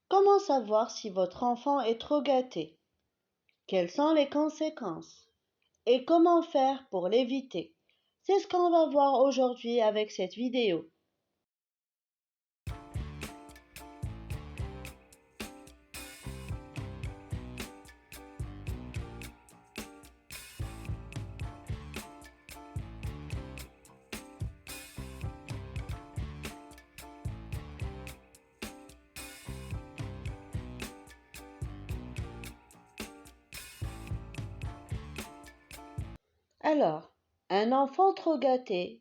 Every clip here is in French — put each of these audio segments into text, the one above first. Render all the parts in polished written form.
Comment savoir si votre enfant est trop gâté? Quelles sont les conséquences? Et comment faire pour l'éviter? C'est ce qu'on va voir aujourd'hui avec cette vidéo. Alors, un enfant trop gâté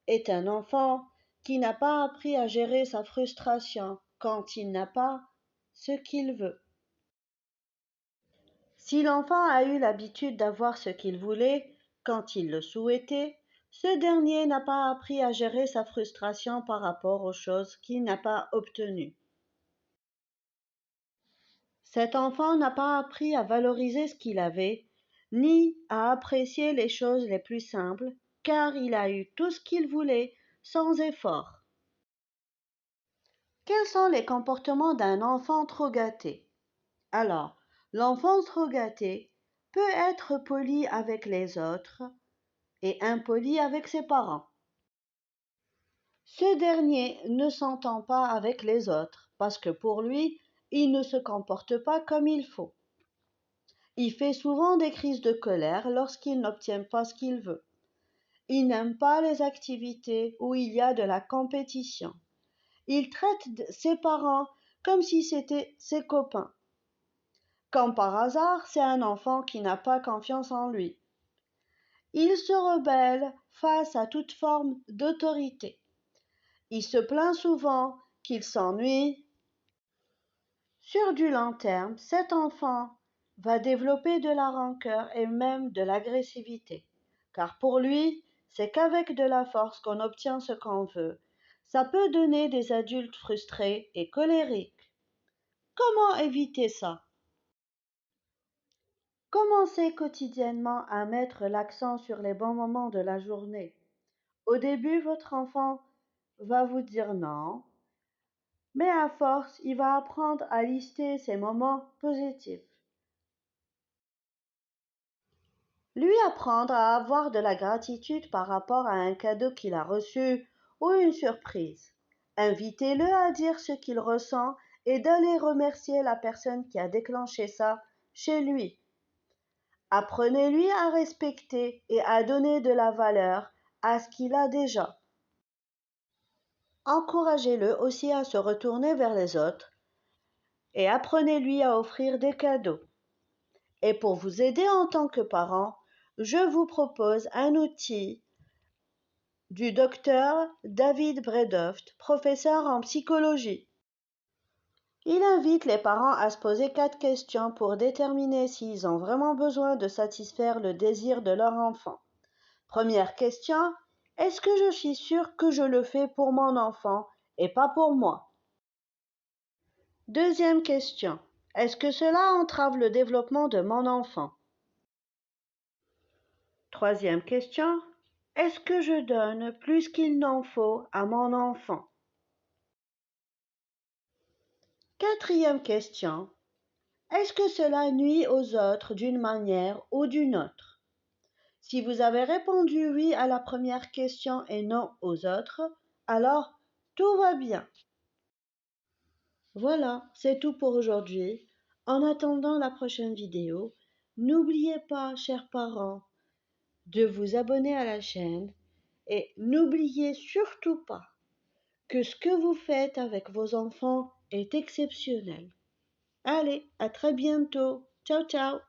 est un enfant qui n'a pas appris à gérer sa frustration quand il n'a pas ce qu'il veut. Si l'enfant a eu l'habitude d'avoir ce qu'il voulait quand il le souhaitait, ce dernier n'a pas appris à gérer sa frustration par rapport aux choses qu'il n'a pas obtenues. Cet enfant n'a pas appris à valoriser ce qu'il avait, ni à apprécier les choses les plus simples, car il a eu tout ce qu'il voulait sans effort. Quels sont les comportements d'un enfant trop gâté? Alors, l'enfant trop gâté peut être poli avec les autres et impoli avec ses parents. Ce dernier ne s'entend pas avec les autres parce que pour lui, il ne se comporte pas comme il faut. Il fait souvent des crises de colère lorsqu'il n'obtient pas ce qu'il veut. Il n'aime pas les activités où il y a de la compétition. Il traite ses parents comme si c'étaient ses copains. Comme par hasard, c'est un enfant qui n'a pas confiance en lui. Il se rebelle face à toute forme d'autorité. Il se plaint souvent qu'il s'ennuie. Sur du long terme, cet enfant va développer de la rancœur et même de l'agressivité. Car pour lui, c'est qu'avec de la force qu'on obtient ce qu'on veut. Ça peut donner des adultes frustrés et colériques. Comment éviter ça? Commencez quotidiennement à mettre l'accent sur les bons moments de la journée. Au début, votre enfant va vous dire non, mais à force, il va apprendre à lister ses moments positifs. Lui apprendre à avoir de la gratitude par rapport à un cadeau qu'il a reçu ou une surprise. Invitez-le à dire ce qu'il ressent et d'aller remercier la personne qui a déclenché ça chez lui. Apprenez-lui à respecter et à donner de la valeur à ce qu'il a déjà. Encouragez-le aussi à se retourner vers les autres et apprenez-lui à offrir des cadeaux. Et pour vous aider en tant que parent, je vous propose un outil du docteur David Bredoft, professeur en psychologie. Il invite les parents à se poser 4 questions pour déterminer s'ils ont vraiment besoin de satisfaire le désir de leur enfant. Première question, est-ce que je suis sûre que je le fais pour mon enfant et pas pour moi? Deuxième question, est-ce que cela entrave le développement de mon enfant? Troisième question, est-ce que je donne plus qu'il n'en faut à mon enfant? Quatrième question, est-ce que cela nuit aux autres d'une manière ou d'une autre? Si vous avez répondu oui à la première question et non aux autres, alors tout va bien. Voilà, c'est tout pour aujourd'hui. En attendant la prochaine vidéo, n'oubliez pas, chers parents, de vous abonner à la chaîne et n'oubliez surtout pas que ce que vous faites avec vos enfants est exceptionnel. Allez, à très bientôt. Ciao, ciao.